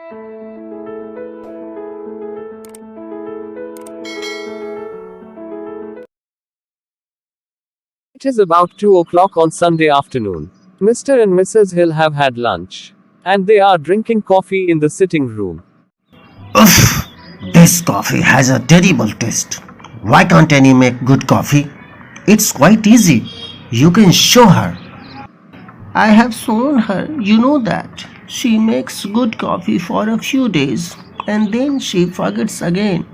It is about 2 o'clock on Sunday afternoon. Mr. and Mrs. Hill have had lunch. And they are drinking coffee in the sitting room. Uff, this coffee has a terrible taste. Why can't Annie make good coffee? It's quite easy. You can show her. I have shown her, you know that. She makes good coffee for a few days and then she forgets again.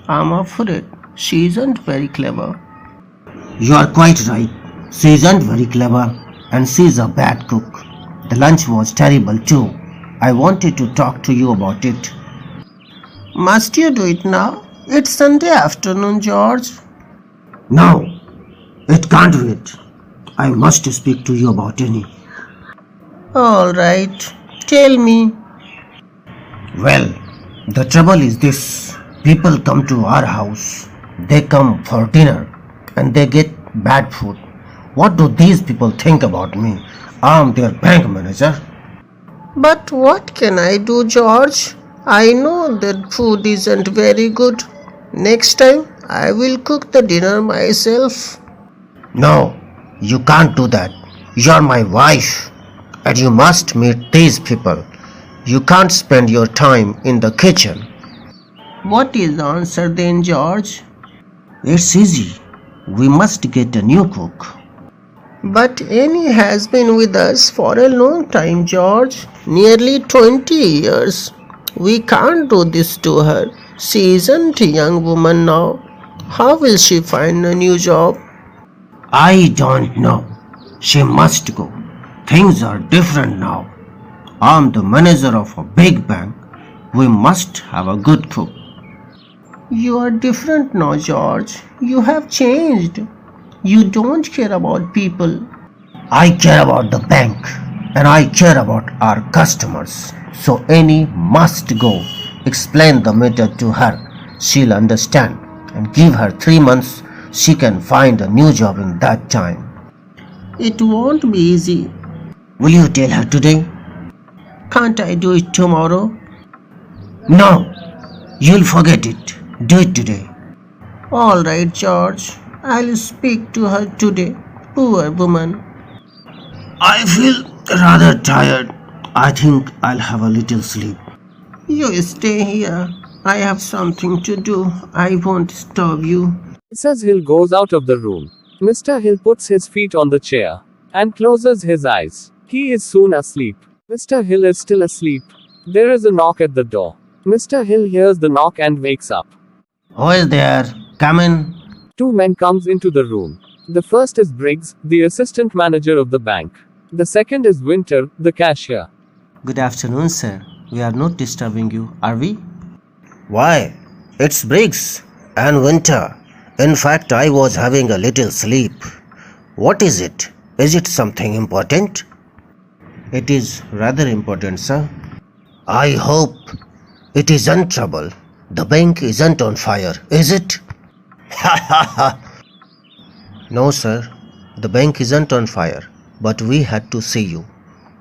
I'm afraid she isn't very clever. You are quite right. She isn't very clever and she is a bad cook. The lunch was terrible too. I wanted to talk to you about it. Must you do it now? It's Sunday afternoon, George. No, it can't wait. I must speak to you about Annie. All right, tell me. Well, the trouble is this. People come to our house. They come for dinner and they get bad food. What do these people think about me? I'm their bank manager. But what can I do, George? I know that food isn't very good. Next time, I will cook the dinner myself. No, you can't do that. You're my wife, and you must meet these people. You can't spend your time in the kitchen. What is the answer then, George? It's easy. We must get a new cook. But Annie has been with us for a long time, George. Nearly 20 years. We can't do this to her. She isn't a young woman now. How will she find a new job? I don't know. She must go. Things are different now. I'm the manager of a big bank. We must have a good cook. You are different now, George. You have changed. You don't care about people. I care about the bank and I care about our customers. So Annie must go. Explain the matter to her. She'll understand and give her 3 months. She can find a new job in that time. It won't be easy. Will you tell her today? Can't I do it tomorrow? No, you'll forget it. Do it today. All right, George. I'll speak to her today. Poor woman. I feel rather tired. I think I'll have a little sleep. You stay here. I have something to do. I won't disturb you. Mrs. Hill goes out of the room. Mr. Hill puts his feet on the chair and closes his eyes. He is soon asleep. Mr. Hill is still asleep. There is a knock at the door. Mr. Hill hears the knock and wakes up. Who is there? Come in. 2 men comes into the room. The first is Briggs, the assistant manager of the bank. The second is Winter, the cashier. Good afternoon, sir. We are not disturbing you, are we? Why? It's Briggs and Winter. In fact, I was having a little sleep. What is it? Is it something important? It is rather important, sir. I hope it isn't trouble. The bank isn't on fire, is it? Ha ha ha! No, sir. The bank isn't on fire, but we had to see you.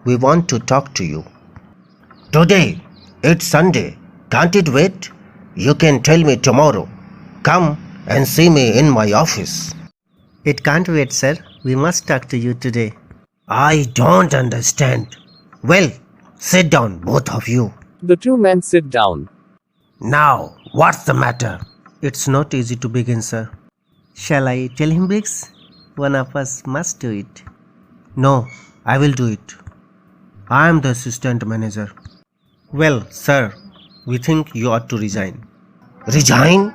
We want to talk to you. Today? It's Sunday. Can't it wait? You can tell me tomorrow. Come and see me in my office. It can't wait, sir. We must talk to you today. I don't understand. Well, sit down, both of you. The 2 men sit down. Now, what's the matter? It's not easy to begin, sir. Shall I tell him, Briggs? One of us must do it. No, I will do it. I am the assistant manager. Well, sir, we think you ought to resign. Resign?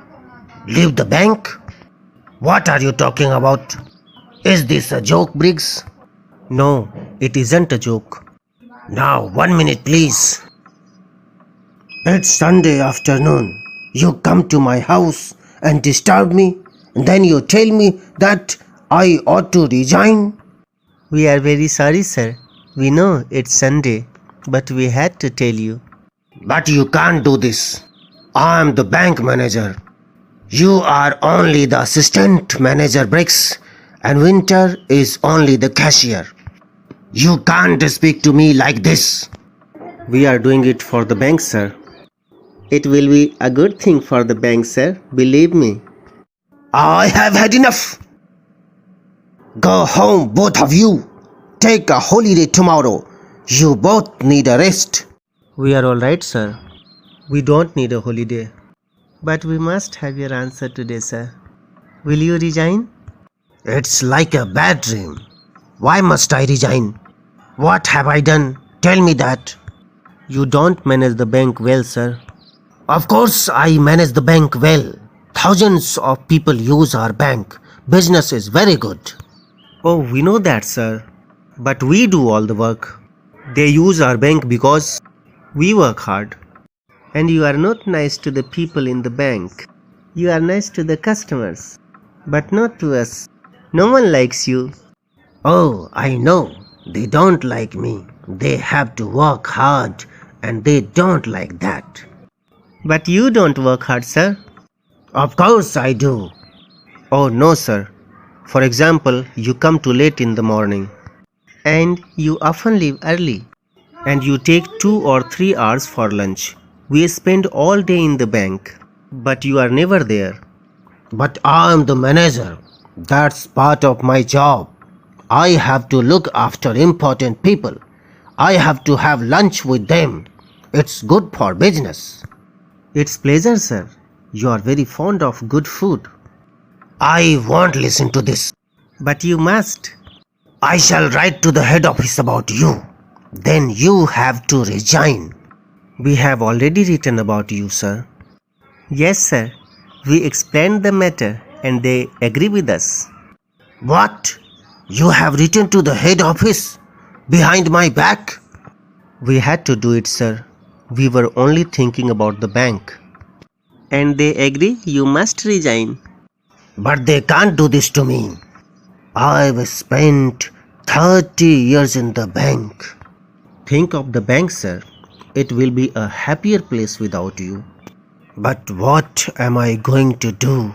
Leave the bank? What are you talking about? Is this a joke, Briggs? No, it isn't a joke. Now, 1 minute, please. It's Sunday afternoon. You come to my house and disturb me, and then you tell me that I ought to resign? We are very sorry, sir. We know it's Sunday, but we had to tell you. But you can't do this. I am the bank manager. You are only the assistant manager, Briggs, and Winter is only the cashier. You can't speak to me like this. We are doing it for the bank, sir. It will be a good thing for the bank, sir. Believe me. I have had enough. Go home, both of you. Take a holiday tomorrow. You both need a rest. We are all right, sir. We don't need a holiday. But we must have your answer today, sir. Will you resign? It's like a bad dream. Why must I resign? What have I done? Tell me that. You don't manage the bank well, sir. Of course I manage the bank well. Thousands of people use our bank. Business is very good. Oh, we know that, sir. But we do all the work. They use our bank because we work hard. And you are not nice to the people in the bank. You are nice to the customers. But not to us. No one likes you. Oh, I know. They don't like me. They have to work hard. And they don't like that. But you don't work hard, sir. Of course I do. Oh no, sir. For example, you come too late in the morning. And you often leave early. And you take 2 or 3 hours for lunch. We spend all day in the bank. But you are never there. But I am the manager. That's part of my job. I have to look after important people. I have to have lunch with them. It's good for business. It's pleasure, sir. You are very fond of good food. I won't listen to this. But you must. I shall write to the head office about you. Then you have to resign. We have already written about you, sir. Yes, sir. We explained the matter and they agree with us. What? You have written to the head office? Behind my back? We had to do it, sir. We were only thinking about the bank. And they agree you must resign. But they can't do this to me. I've spent 30 years in the bank. Think of the bank, sir. It will be a happier place without you. But what am I going to do?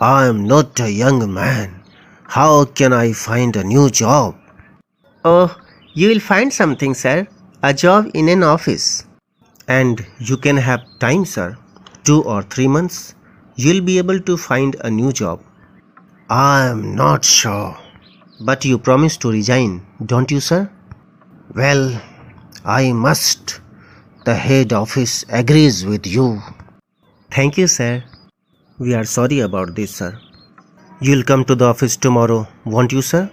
I am not a young man. How can I find a new job? Oh, you will find something, sir. A job in an office. And you can have time, sir. 2 or 3 months. You'll be able to find a new job. I am not sure. But you promised to resign, don't you, sir? Well, I must. The head office agrees with you. Thank you, sir. We are sorry about this, sir. You'll come to the office tomorrow, won't you, sir?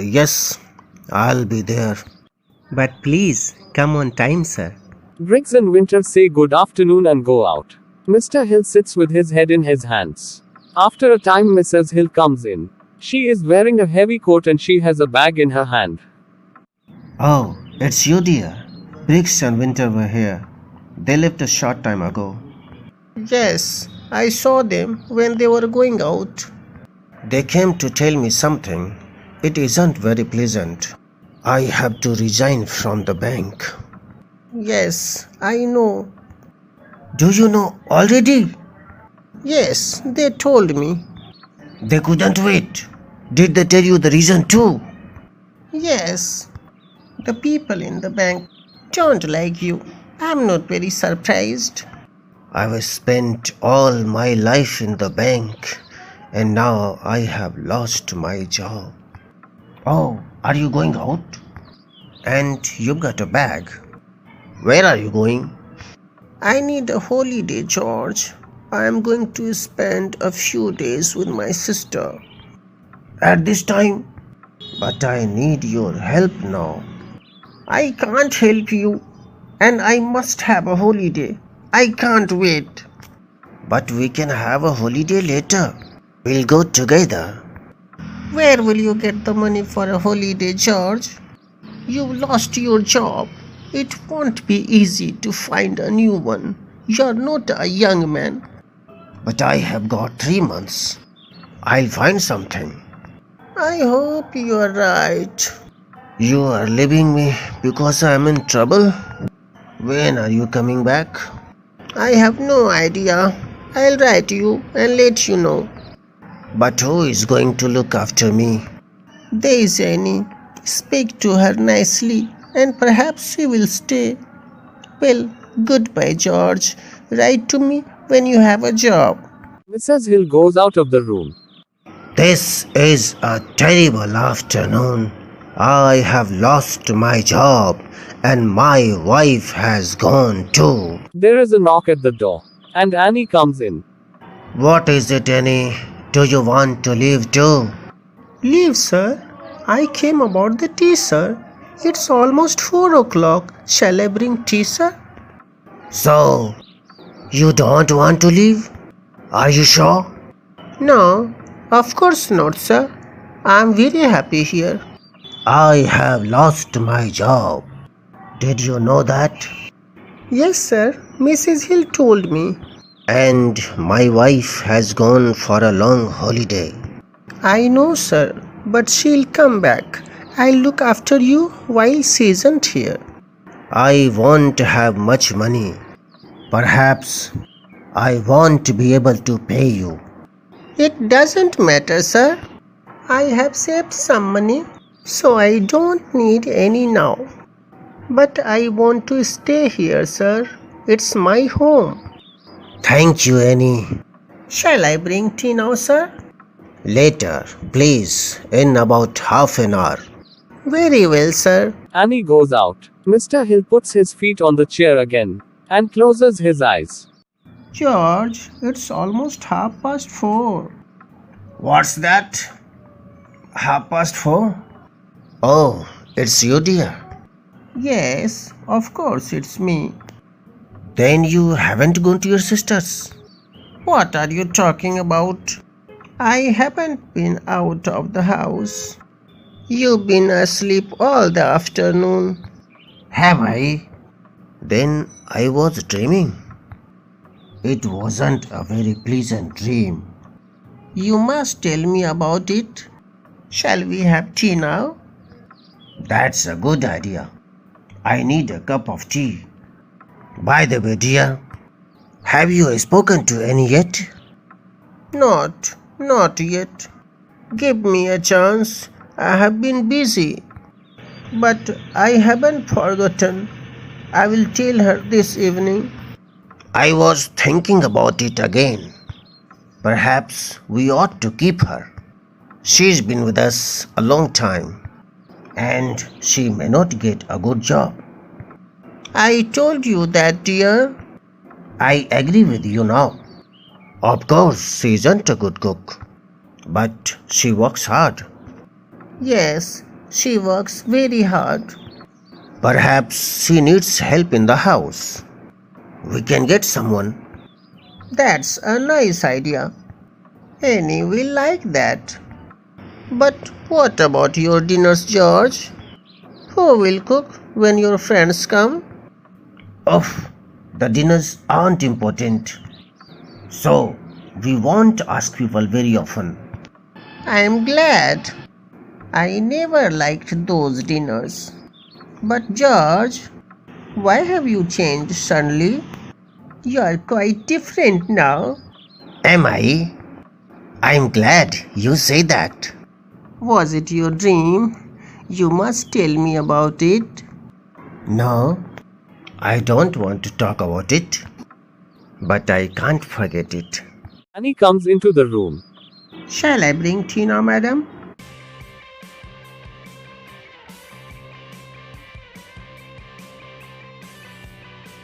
Yes, I'll be there. But please, come on time, sir. Briggs and Winter say good afternoon and go out. Mr. Hill sits with his head in his hands. After a time, Mrs. Hill comes in. She is wearing a heavy coat and she has a bag in her hand. Oh, it's you, dear. Briggs and Winter were here. They left a short time ago. Yes, I saw them when they were going out. They came to tell me something. It isn't very pleasant. I have to resign from the bank. Yes, I know. Do you know already? Yes, they told me. They couldn't wait. Did they tell you the reason too? Yes. The people in the bank don't like you. I'm not very surprised. I've spent all my life in the bank and now I have lost my job. Oh, are you going out? And you've got a bag. Where are you going? I need a holiday, George. I am going to spend a few days with my sister. At this time? But I need your help now. I can't help you. And I must have a holiday. I can't wait. But we can have a holiday later. We'll go together. Where will you get the money for a holiday, George? You've lost your job. It won't be easy to find a new one. You're not a young man. But I have got 3 months. I'll find something. I hope you're right. You are leaving me because I'm in trouble? When are you coming back? I have no idea. I'll write you and let you know. But who is going to look after me? There is Annie. Speak to her nicely and perhaps she will stay. Well, goodbye, George. Write to me when you have a job. Mrs. Hill goes out of the room. This is a terrible afternoon. I have lost my job and my wife has gone too. There is a knock at the door, and Annie comes in. What is it, Annie? Do you want to leave too? Leave, sir? I came about the tea, sir. It's almost 4 o'clock. Shall I bring tea, sir? So, you don't want to leave? Are you sure? No, of course not, sir. I'm very happy here. I have lost my job. Did you know that? Yes, sir. Mrs. Hill told me. And my wife has gone for a long holiday. I know, sir, but she'll come back. I'll look after you while she isn't here. I won't have much money. Perhaps I won't be able to pay you. It doesn't matter, sir. I have saved some money, so I don't need any now. But I want to stay here, sir. It's my home. Thank you, Annie. Shall I bring tea now, sir? Later, please, in about half an hour. Very well, sir. Annie goes out. Mr. Hill puts his feet on the chair again and closes his eyes. George, it's almost 4:30. What's that? 4:30? Oh, it's you, dear. Yes, of course it's me. Then you haven't gone to your sister's. What are you talking about? I haven't been out of the house. You've been asleep all the afternoon. Have I? Then I was dreaming. It wasn't a very pleasant dream. You must tell me about it. Shall we have tea now? That's a good idea. I need a cup of tea. By the way, dear, have you spoken to Annie yet? Not yet. Give me a chance. I have been busy. But I haven't forgotten. I will tell her this evening. I was thinking about it again. Perhaps we ought to keep her. She's been with us a long time, and she may not get a good job. I told you that, dear. I agree with you now. Of course, she isn't a good cook, but she works hard. Yes, she works very hard. Perhaps she needs help in the house. We can get someone. That's a nice idea. Annie will like that. But what about your dinners, George? Who will cook when your friends come? Oh, the dinners aren't important. So, we won't ask people very often. I'm glad. I never liked those dinners. But George, why have you changed suddenly? You are quite different now. Am I? I'm glad you say that. Was it your dream? You must tell me about it. No, I don't want to talk about it. But I can't forget it. Annie comes into the room. Shall I bring tea now, madam?